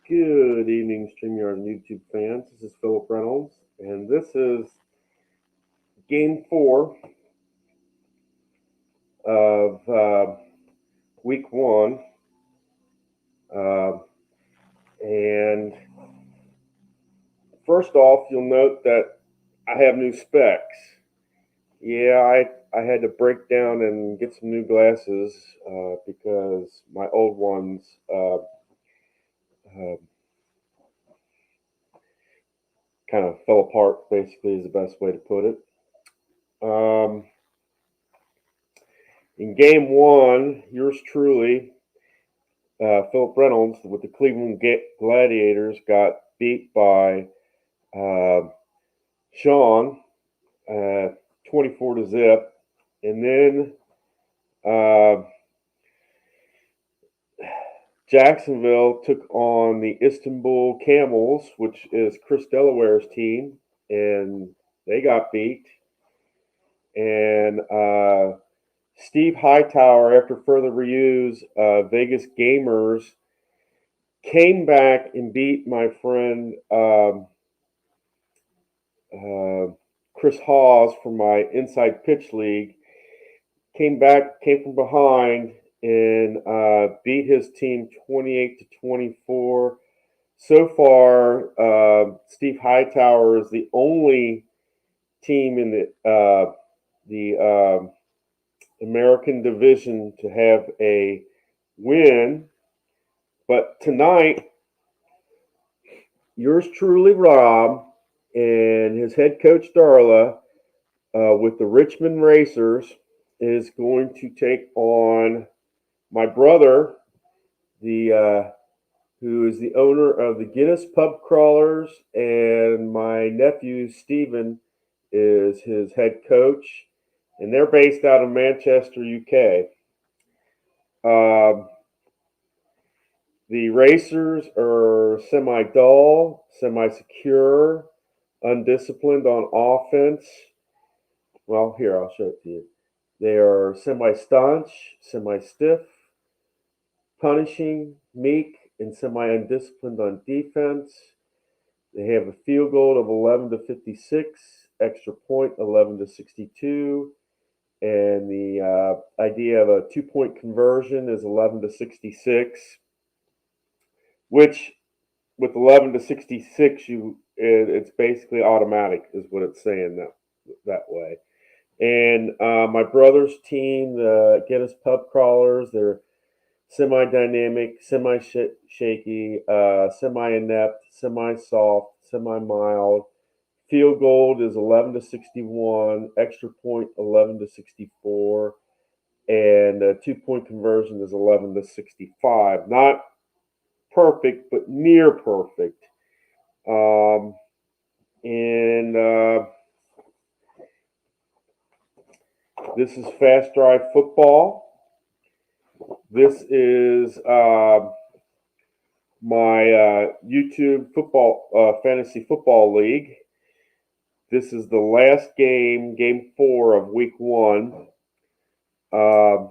Good evening, StreamYard and YouTube fans. This is Philip Reynolds, and this is Game 4 of Week 1. And first off, you'll note that I have new specs. Yeah, I had to break down and get some new glasses because my old ones uh, kind of fell apart, basically, is the best way to put it. In Game 1, yours truly, Philip Reynolds with the Cleveland Gladiators got beat by uh, Sean, 24 to zip, and then uh, Jacksonville took on the Istanbul Camels, which is Chris Delaware's team, and they got beat. And Steve Hightower, after further reviews, Vegas Gamers came back and beat my friend Chris Hawes from my Inside Pitch League. Came from behind, and beat his team 28 to 24. So far, Steve Hightower is the only team in the American division to have a win. But tonight, yours truly, Rob, and his head coach Darla, with the Richmond Racers, is going to take on my brother, the who is the owner of the Guinness Pubcrawlers, and my nephew Stephen is his head coach, and they're based out of Manchester, UK. The racers are semi-dull, semi-secure, undisciplined on offense. Well, here, I'll show it to you. They are semi-staunch, semi-stiff, punishing, meek, and semi-undisciplined on defense. They have a field goal of 11 to 56, extra point 11 to 62, and the idea of a 2-point conversion is 11 to 66, which with 11 to 66, it's basically automatic, is what it's saying that way. And my brother's team, the Guinness Pubcrawlers, they're semi-dynamic, semi-shaky, semi-inept, semi-soft, semi-mild. Field goal is 11 to 61, extra point 11 to 64, and 2-point conversion is 11 to 65. Not perfect, but near perfect. And this is Fast Drive Football. This is my YouTube football fantasy football league. This is the last game, Game 4 of Week 1. And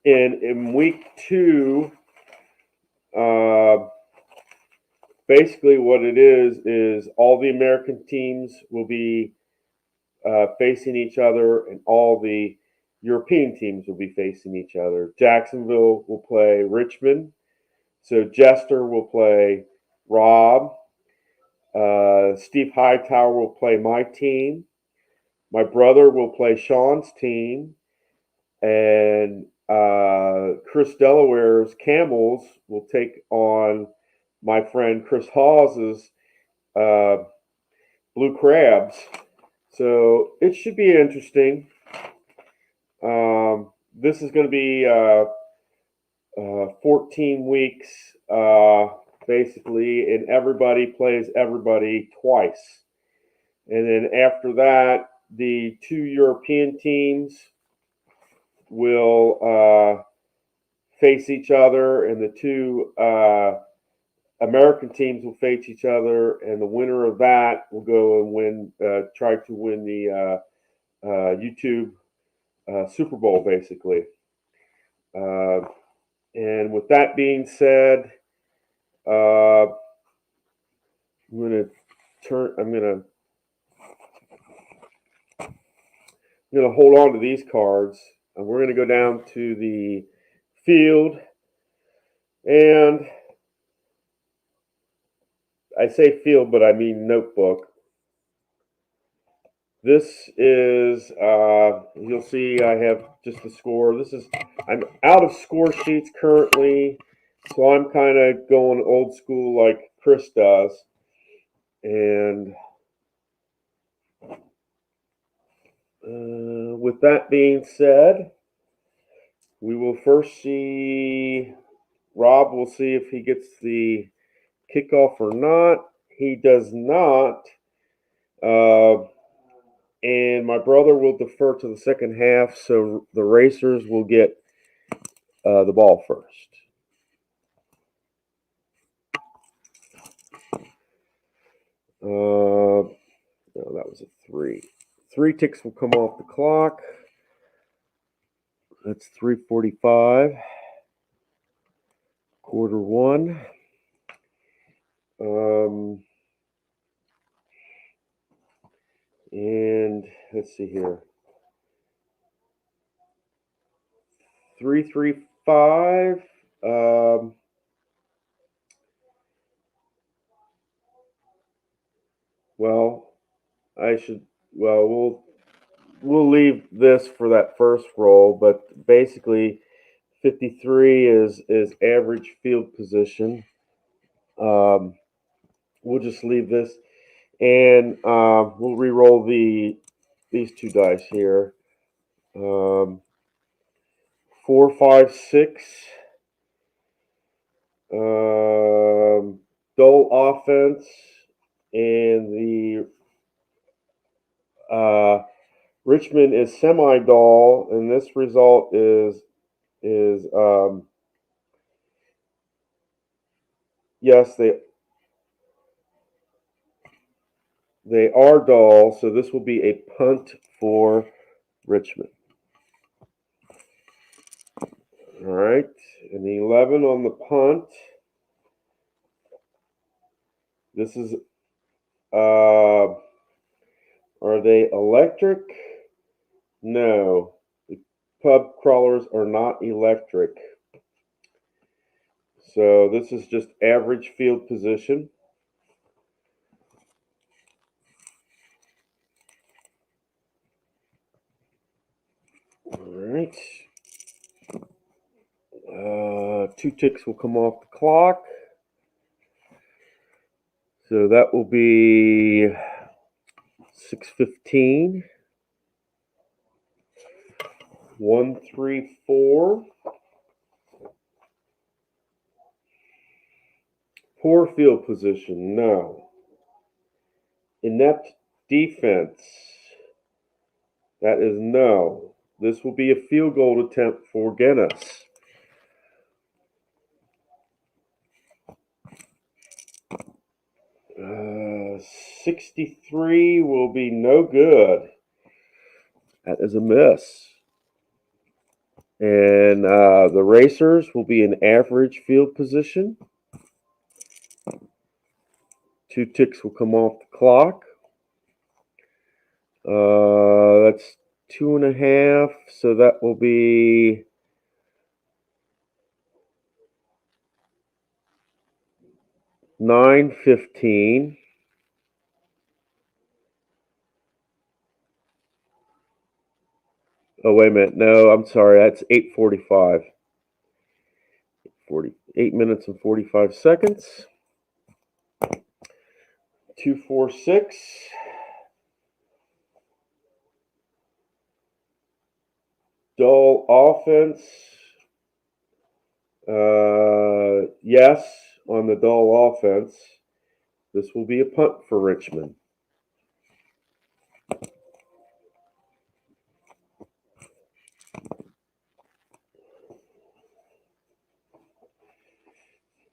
in Week 2, basically what it is all the American teams will be facing each other, and all the European teams will be facing each other. Jacksonville will play Richmond. So Jester will play Rob. Steve Hightower will play my team. My brother will play Sean's team. And Chris Delaware's Camels will take on my friend Chris Hawes's Blue Crabs. So it should be interesting. This is going to be 14 weeks, basically, and everybody plays everybody twice. And then after that, the 2 European teams will face each other, and the 2 American teams will face each other, and the winner of that will go and try to win the YouTube Super Bowl, basically. And with that being said, I'm gonna turn. I'm gonna hold on to these cards, and we're gonna go down to the field. And I say field, but I mean notebook. This is, you'll see I have just the score. I'm out of score sheets currently, so I'm kind of going old school like Chris does. And with that being said, we will first see, Rob will see if he gets the kickoff or not. He does not. And my brother will defer to the second half, so the Racers will get the ball first. No, that was a 3. 3 ticks will come off the clock. That's 3:45. Quarter 1. And let's see here. 3:35. Well, we'll leave this for that first roll, but basically 53 is average field position. We'll just leave this, and we'll re-roll these 2 dice here. 4, 5, 6. Dull offense, and the Richmond is semi-dull, and this result is yes, they are dull, so this will be a punt for Richmond. All right, and the 11 on the punt. This is, are they electric? No, the Pubcrawlers are not electric. So this is just average field position. All right. 2 ticks will come off the clock. So that will be 6:15. 1, 3, 4. Poor field position, no. Inept defense, that is no. This will be a field goal attempt for Guinness. Uh, 63 will be no good. That is a miss. And the Racers will be in average field position. 2 ticks will come off the clock. That's 2.5, so that will be 9:15. Oh, wait a minute. No, I'm sorry. That's 8:45. 8 minutes and 45 seconds. 2-4-6. Dull offense. Yes, on the dull offense. This will be a punt for Richmond.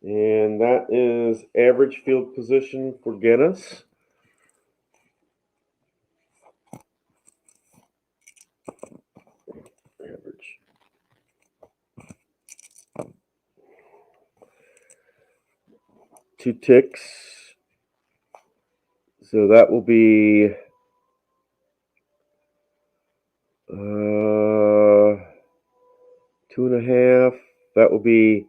And that is average field position for Guinness. Average. 2 ticks. So that will be 2.5. That will be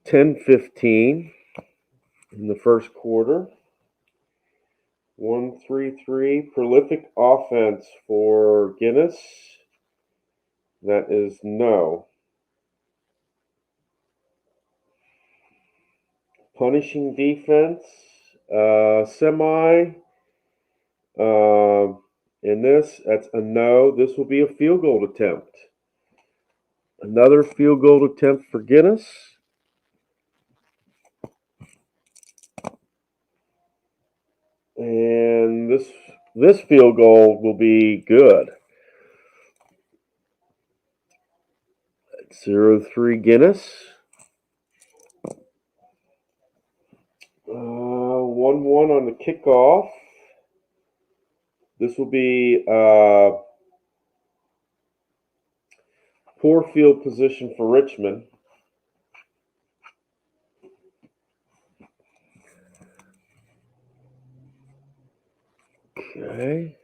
10-15 in the first quarter. 1-3-3 prolific offense for Guinness. That is no. Punishing defense, semi. In this, that's a no. This will be a field goal attempt. Another field goal attempt for Guinness. And this field goal will be good. 0-3 Guinness. 1-1 on the kickoff. This will be poor field position for Richmond. Okay.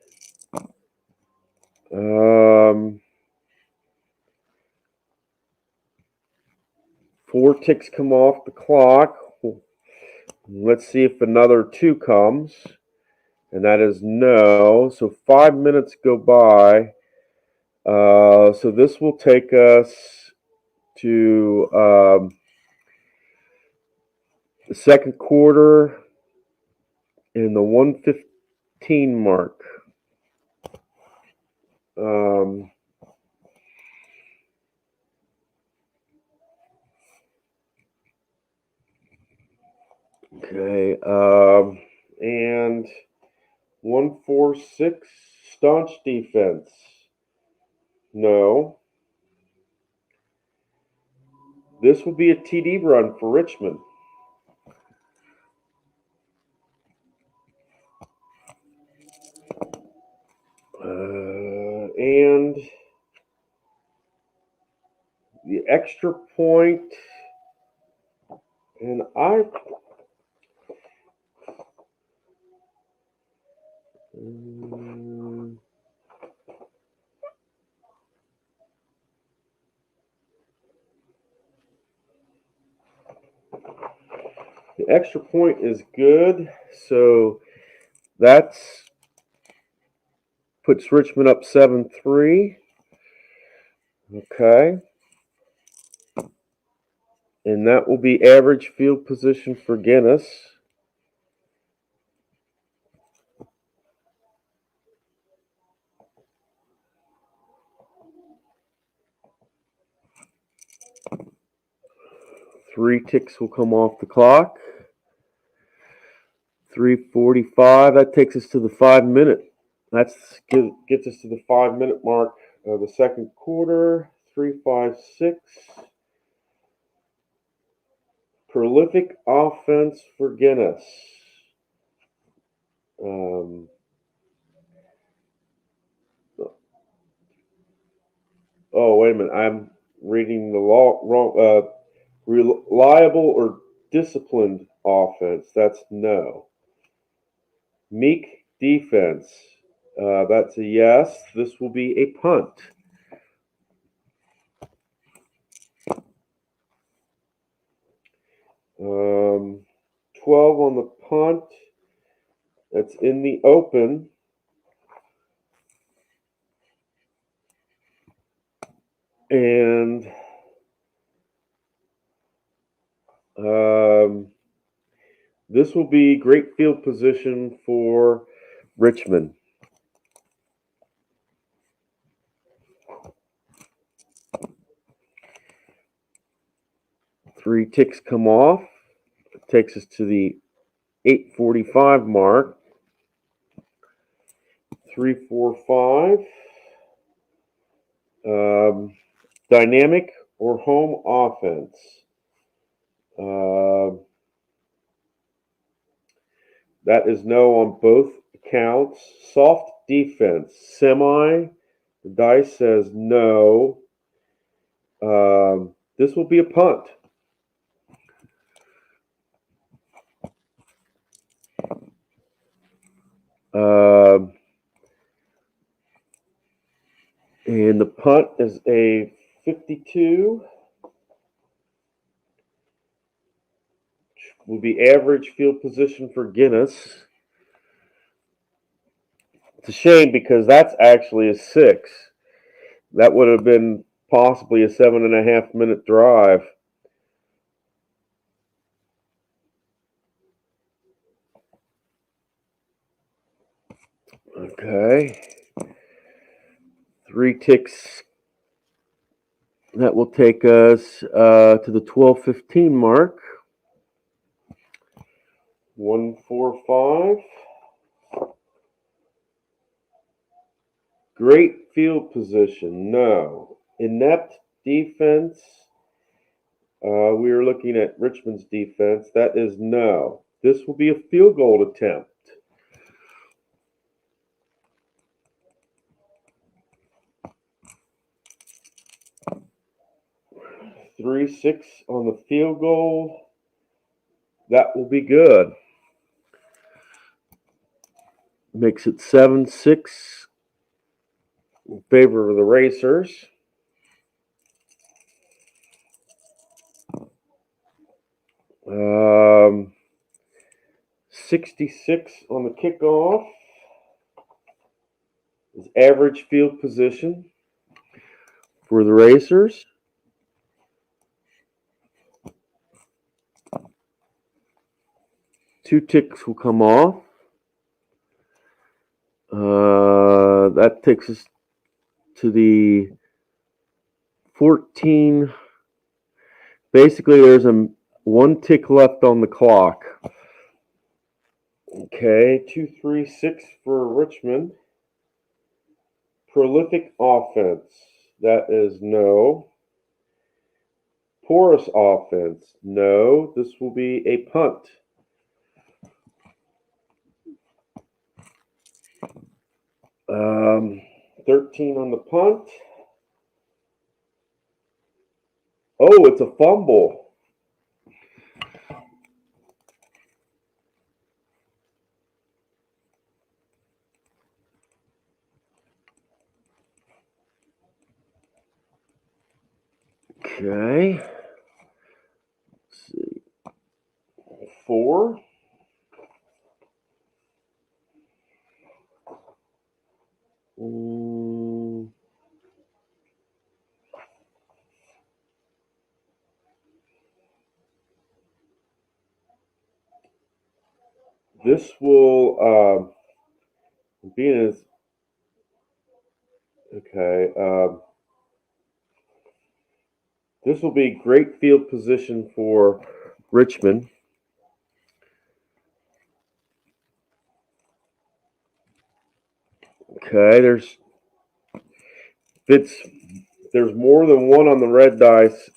4 ticks come off the clock. Let's see if another 2 comes. And that is no. So 5 minutes go by. So this will take us to the second quarter in the 1:15 mark. Okay. And 1-4-6 staunch defense. No. This will be a TD run for Richmond. And the extra point, and the extra point is good, so that's puts Richmond up 7-3. Okay. And that will be average field position for Guinness. Three ticks will come off the clock. 3:45. That takes us to the 5-minute. That gets us to the 5-minute mark of the second quarter. 3-5-6. Prolific offense for Guinness. Oh, wait a minute. I'm reading the law wrong. Reliable or disciplined offense. That's no. Meek defense. That's a yes. This will be a punt. Um, 12 on the punt. That's in the open. And this will be great field position for Richmond. Three ticks come off. It takes us to the 8:45 mark. 3-4-5. Dynamic or home offense. That is no on both accounts. Soft defense. Semi. The dice says no. This will be a punt. And the punt is a 52. Will be average field position for Guinness. It's a shame because that's actually a 6. That would have been possibly a 7.5-minute drive. Okay. 3 ticks. That will take us to the 12:15 mark. 145. Great field position. No. Inept defense. We are looking at Richmond's defense. That is no. This will be a field goal attempt. 3-6 on the field goal. That will be good. Makes it 7-6 in favor of the Racers. Um, 66 on the kickoff is average field position for the Racers. Two ticks will come off. That takes us to the 14. Basically, there's one tick left on the clock. Okay, 2-3-6 for Richmond. Prolific offense. That is no. Porous offense. No. This will be a punt. Um, 13 on the punt. Oh, it's a fumble. Okay. Let's see. 4. This will be as okay. This will be great field position for Richmond. Okay, there's more than one on the red dice.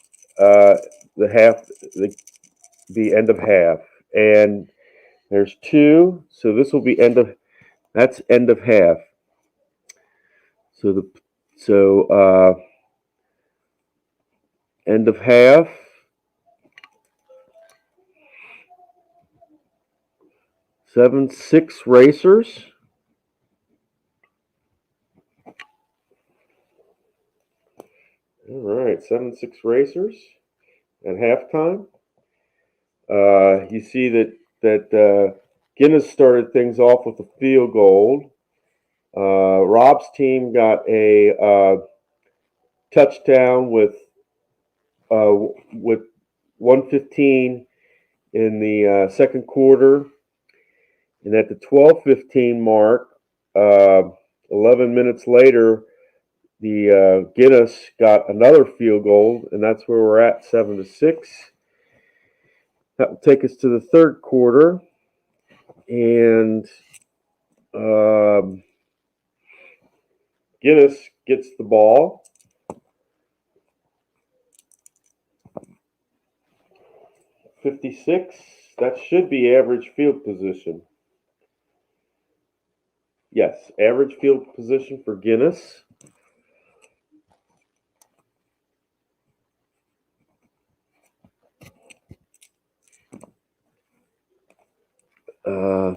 The end of half, and there's 2. So this will be that's end of half. So end of half. 7-6 Racers. All right, 7-6 Racers at halftime. You see that Guinness started things off with a field goal. Rob's team got a touchdown with 1:15 in the second quarter, and at the 12:15 mark, 11 minutes later, the Guinness got another field goal, and that's where we're at, 7-6. That will take us to the third quarter, and Guinness gets the ball. 56. That should be average field position. Yes, average field position for Guinness.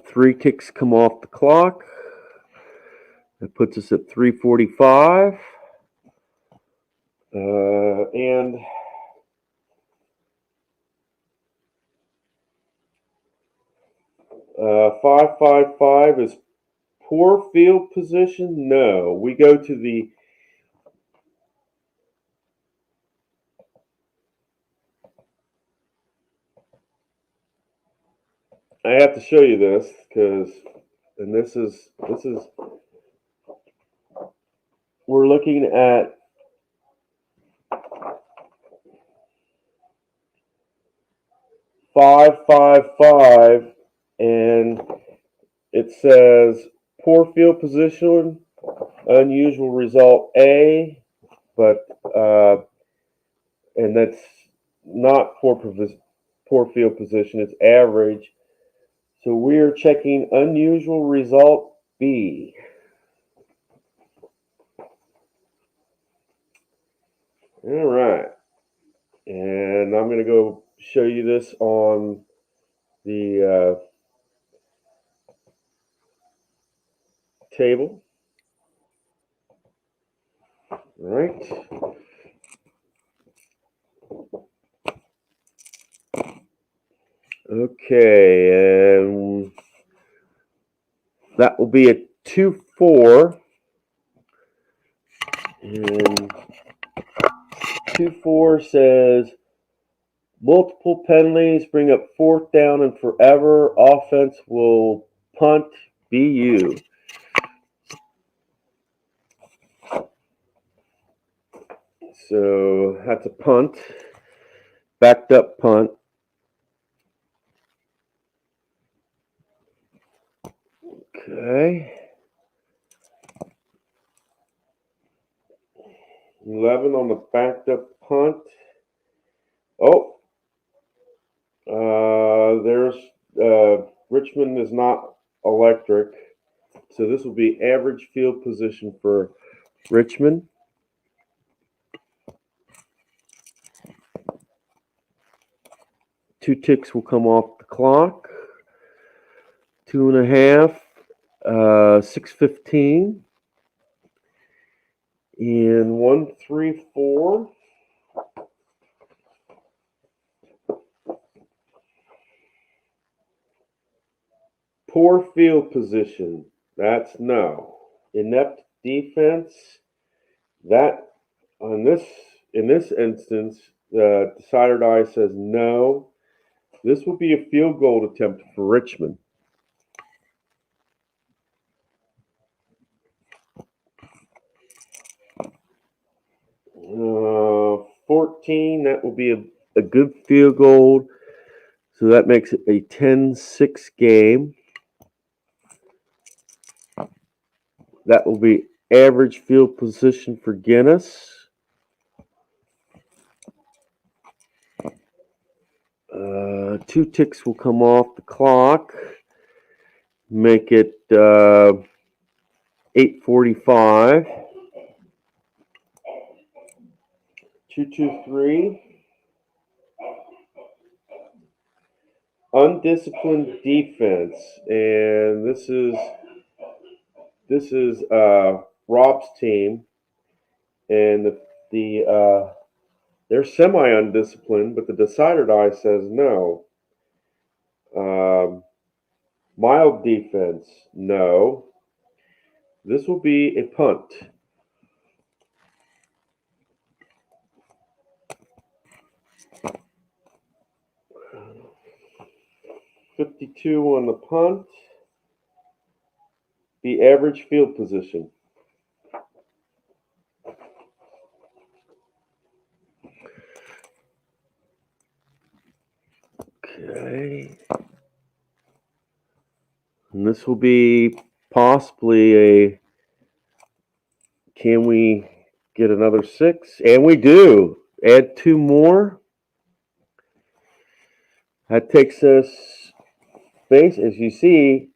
Three ticks come off the clock. That puts us at 345. And 555 is poor field position. No, we go to the I have to show you this and this is we're looking at .555, and it says poor field position, unusual result A, but and that's not poor field position, it's average. So we are checking unusual result B. All right. And I'm going to go show you this on the table. All right. Okay, and that will be a 2-4. And 2-4 says multiple penalties bring up 4th down and forever. Offense will punt. BU. So that's a punt. Backed up punt. Okay. 11 on the backed up punt. Oh. There's Richmond is not electric. So this will be average field position for Richmond. Two ticks will come off the clock. 2.5. 6:15. And 1-3-4. Poor field position. That's no. Inept defense. That in this instance, the decider die says no. This will be a field goal attempt for Richmond. Uh, 14. That will be a good field goal. So that makes it a 10-6 game. That will be average field position for Guinness. Two ticks will come off the clock. Make it 8:45. 2-2-3. Undisciplined defense, and this is Rob's team, and they're semi-undisciplined, but the decider die says no. Mild defense, no. This will be a punt. .52 on the punt. The average field position. Okay. And this will be possibly a, can we get another 6? And we do. Add 2 more. That takes us, as you see,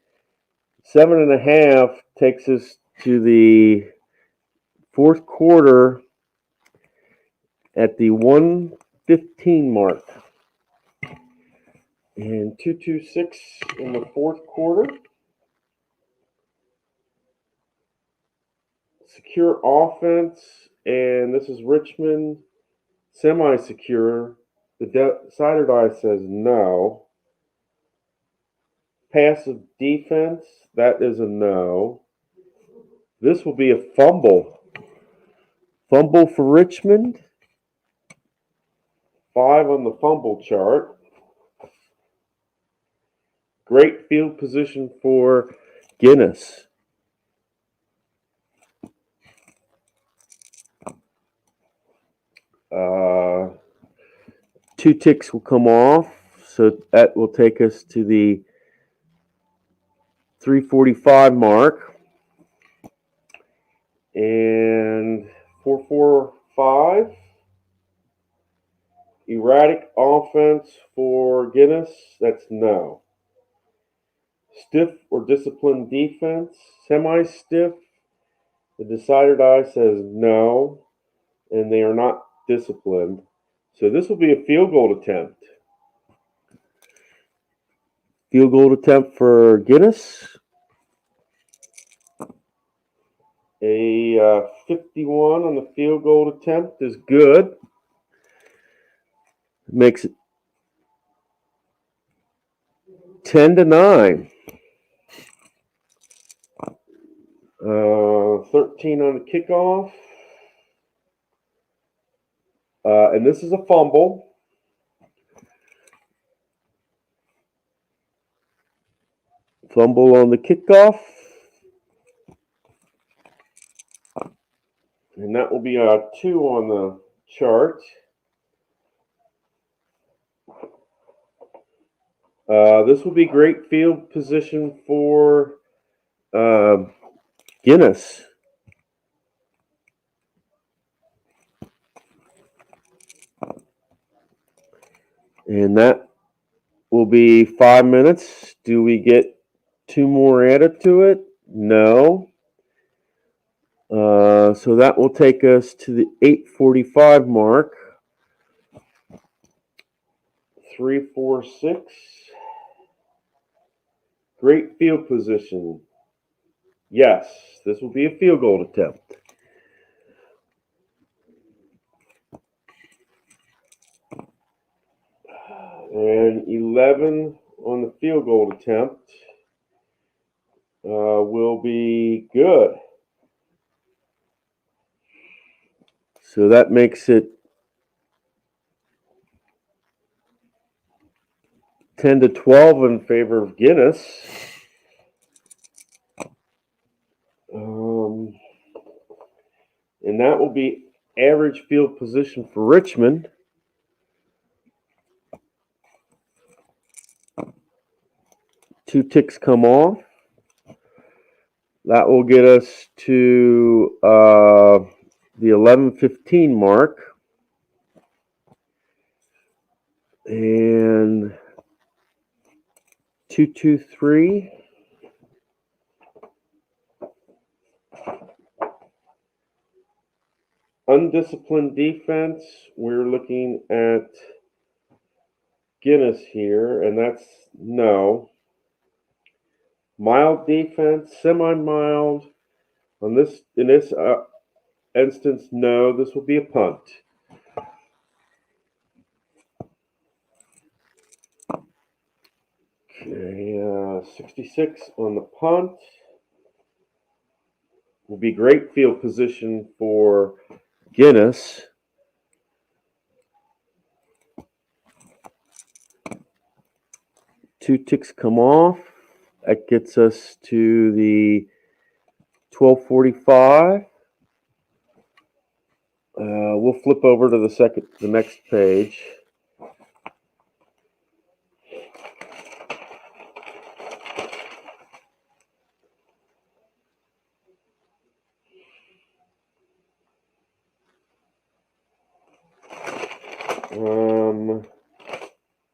7.5 takes us to the 4th quarter at the 1:15 mark. And 2-2-6 in the 4th quarter. secure offense, and this is Richmond. Semi-secure. The decider die says no. Passive defense, that is a no. This will be a fumble. Fumble for Richmond. 5 on the fumble chart. Great field position for Guinness. Two ticks will come off, so that will take us to the 3:45 mark. And 4:45. Erratic offense for Guinness, that's no. Stiff or disciplined defense, semi-stiff. The decider die says no, and they are not disciplined. So this will be a field goal attempt. Field goal attempt for Guinness. A 51 on the field goal attempt is good. Makes it 10-9. 13 on the kickoff. And this is a fumble. Fumble on the kickoff. And that will be a 2 on the chart. This will be great field position for Guinness. And that will be 5 minutes. Do we get 2 more added to it? No. So that will take us to the 8:45 mark. 3-4-6. Great field position. Yes, this will be a field goal attempt. And 11 on the field goal attempt will be good. So that makes it 10-12 in favor of Guinness. And that will be average field position for Richmond. Two ticks come off. That will get us to the 11:15 mark. And 2-2-3. Undisciplined defense, we're looking at Guinness here, and that's no. Mild defense, semi-mild. In this instance, no. This will be a punt. Okay, 66 on the punt. Will be great field position for Guinness. Two ticks come off. That gets us to the 12:45. We'll flip over to the next page.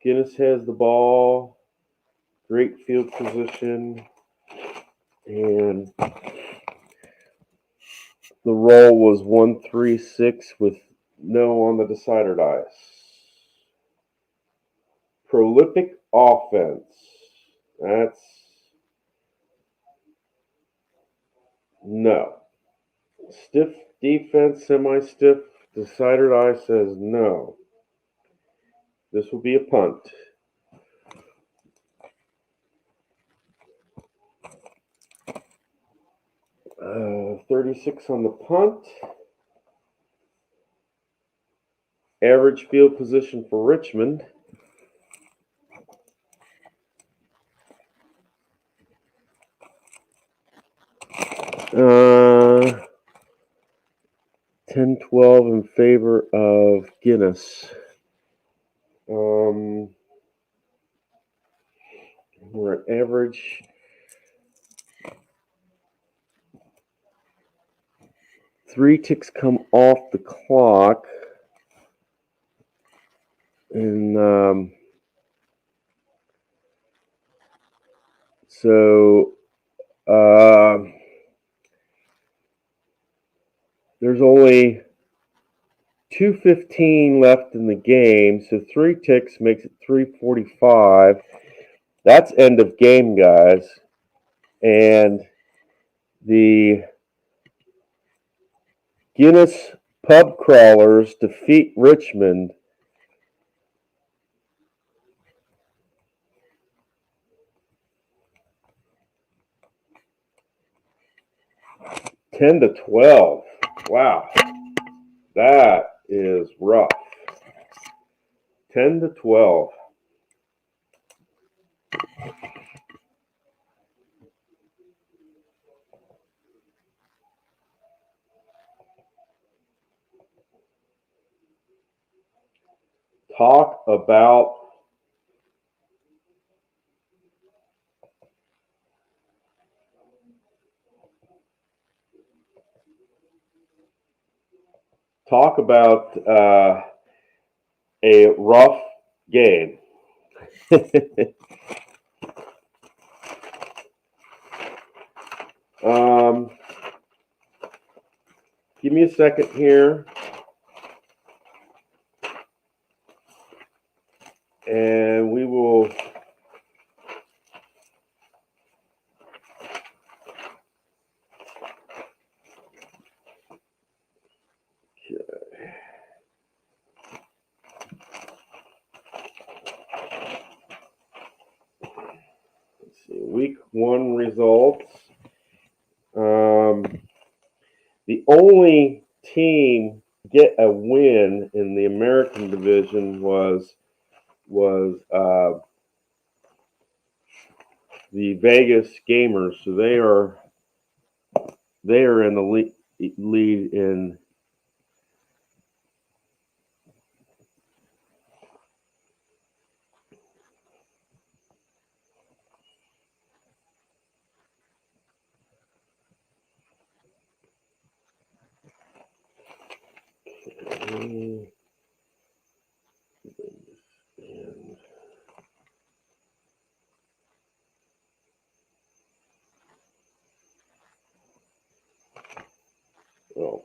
Guinness has the ball. Great field position. And the roll was 1-3-6 with no on the decider dice. Prolific offense. That's no. Stiff defense, semi-stiff. Decider eye says no. This will be a punt. 36 on the punt. Average field position for Richmond. Uh, 10-12 in favor of Guinness. We're at average. Three ticks come off the clock. And so there's only 2:15 left in the game, so 3 ticks makes it 3:45. That's end of game, guys. And the Guinness Pubcrawlers defeat Richmond 10-12. Wow, that is rough. 10-12. Talk about a rough game. Give me a second here. And we will let's see, week 1 results. The only team to get a win in the American division was the Vegas Gamers. So they are in the lead in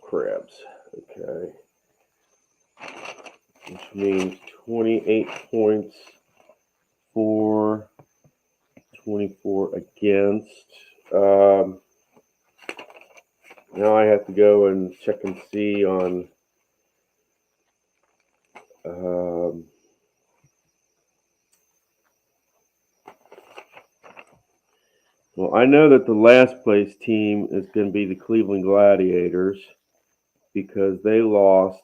crabs. Okay. Which means 28 points for, 24 against. Now I have to go and check and see on well, I know that the last place team is going to be the Cleveland Gladiators because they lost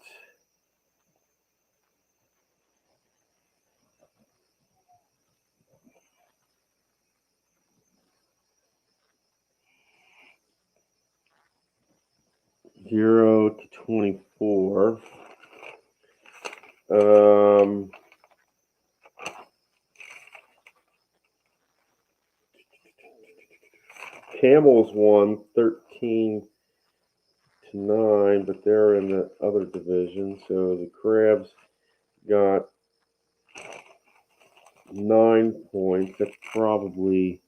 (0 to 24). Camels won 13-9, but they're in the other division. So the Crabs got 9 points. That's probably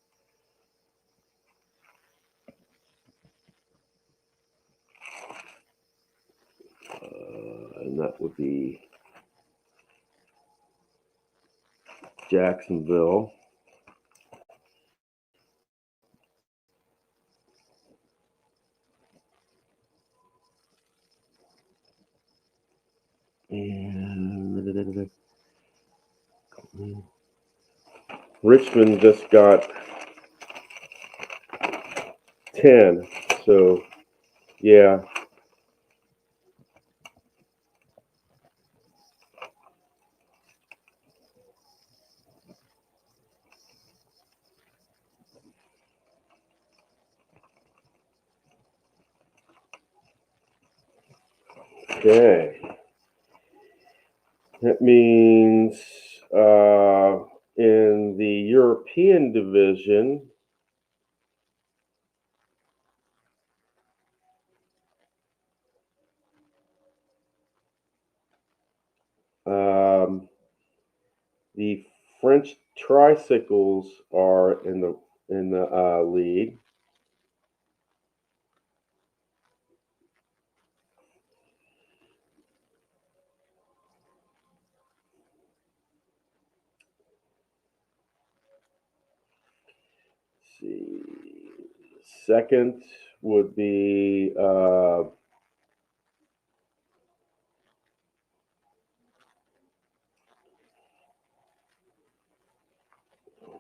and that would be Jacksonville. Richmond just got 10. So, yeah. Okay. That means in the European division, the French tricycles are in the lead. Let's see. Second would be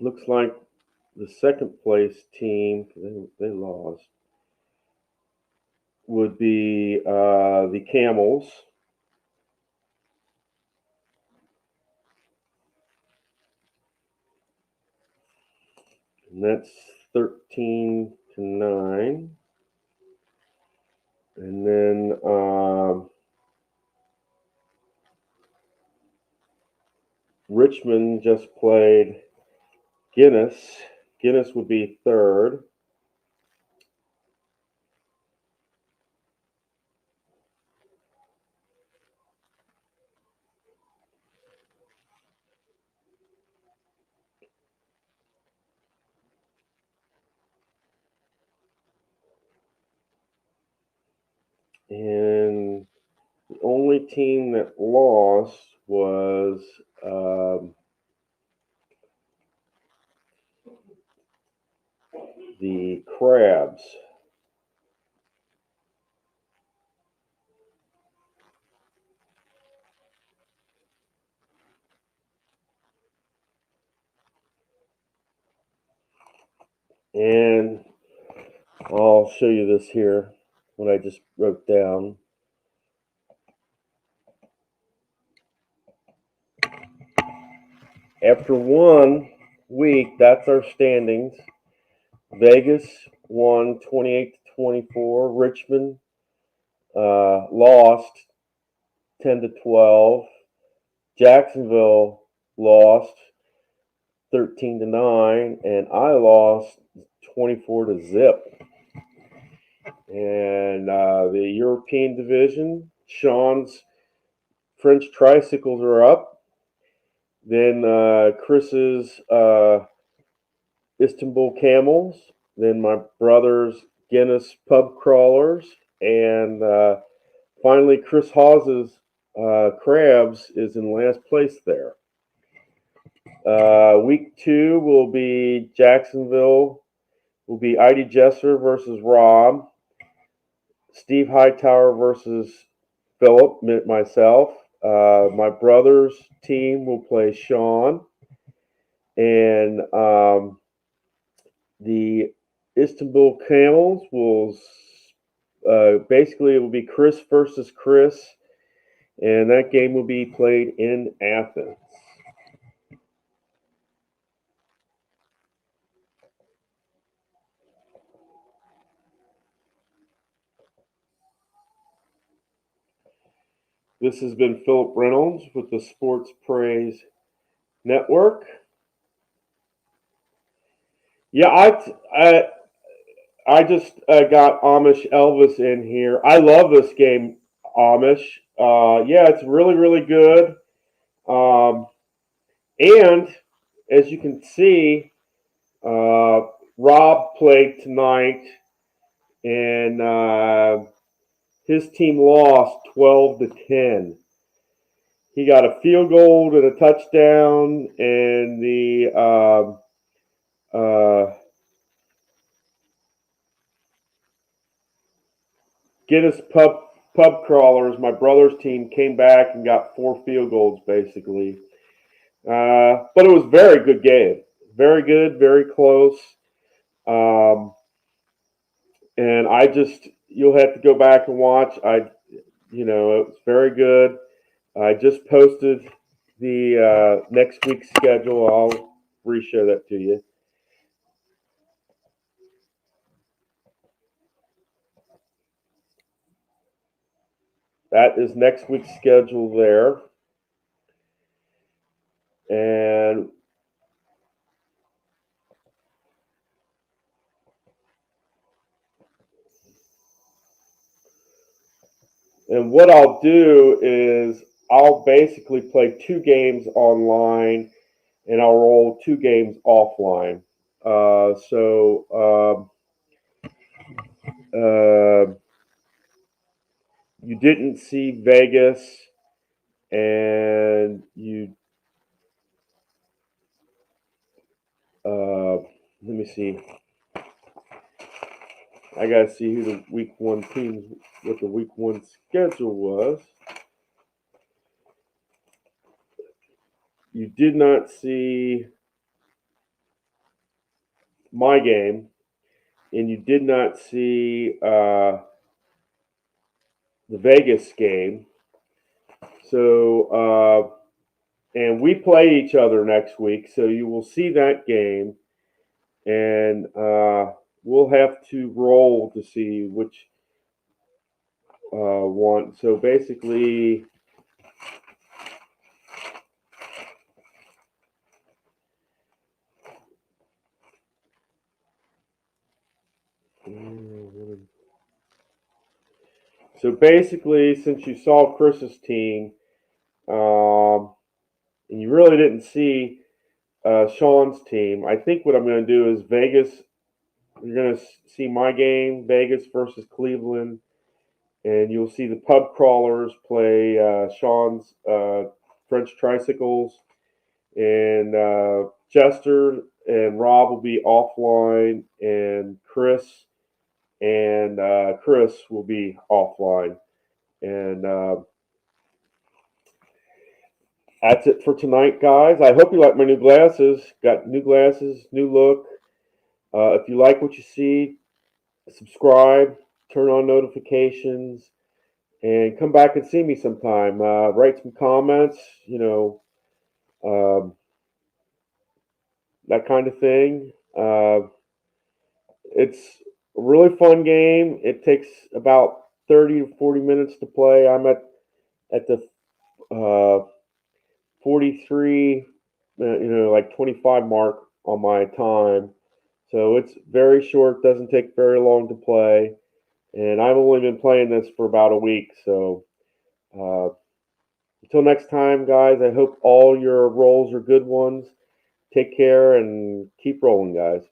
looks like the second place team, they lost, would be the Camels. And that's 13-9. And then Richmond just played Guinness. Guinness would be third. And the only team that lost was the Crabs. And I'll show you this here, what I just wrote down. After 1 week, that's our standings. Vegas won 28-24. Richmond lost 10-12. Jacksonville lost 13-9, and I lost 24-0. And the European division, Sean's French tricycles are up. Then Chris's Istanbul Camels. Then my brother's Guinness Pubcrawlers. And finally, Chris Hawes's Crabs is in last place there. Week 2 will be Jacksonville. Will be ID Jesser versus Rob. Steve Hightower versus Philip, myself. My brother's team will play Sean. And the Istanbul Camels will basically it will be Chris versus Chris. And that game will be played in Athens. This has been Philip Reynolds with the Sports Praise Network. Yeah, I just got Amish Elvis in here. I love this game, Amish. Yeah, it's really, really good. And as you can see, Rob played tonight, and his team lost 12-10. He got a field goal and a touchdown, and the Guinness Pubcrawlers, my brother's team, came back and got 4 field goals, basically. But it was a very good game. very good, very close. Um, and you'll have to go back and watch. It was very good. I just posted the next week's schedule. I'll re-share that to you. That is next week's schedule there. And what I'll do is I'll basically play 2 games online and I'll roll 2 games offline. You didn't see Vegas, and let me see. I gotta see who the week 1 teams, what the week 1 schedule was. You did not see my game, and you did not see the Vegas game. So, and we play each other next week, so you will see that game, and we'll have to roll to see which one. So basically, since you saw Chris's team, and you really didn't see Sean's team, I think what I'm going to do is Vegas. You're going to see my game, Vegas versus Cleveland, and you'll see the Pubcrawlers play Sean's French Tricycles, and Chester and Rob will be offline, and Chris will be offline. And that's it for tonight, guys. I hope you like my new glasses. Got new glasses, new look. If you like what you see, subscribe, turn on notifications, and come back and see me sometime. Write some comments, um, that kind of thing. It's a really fun game. It takes about 30 to 40 minutes to play. I'm at the 43, like 25 mark on my time. So it's very short, doesn't take very long to play. And I've only been playing this for about a week. So uh, until next time, guys, I hope all your rolls are good ones. Take care and keep rolling, guys.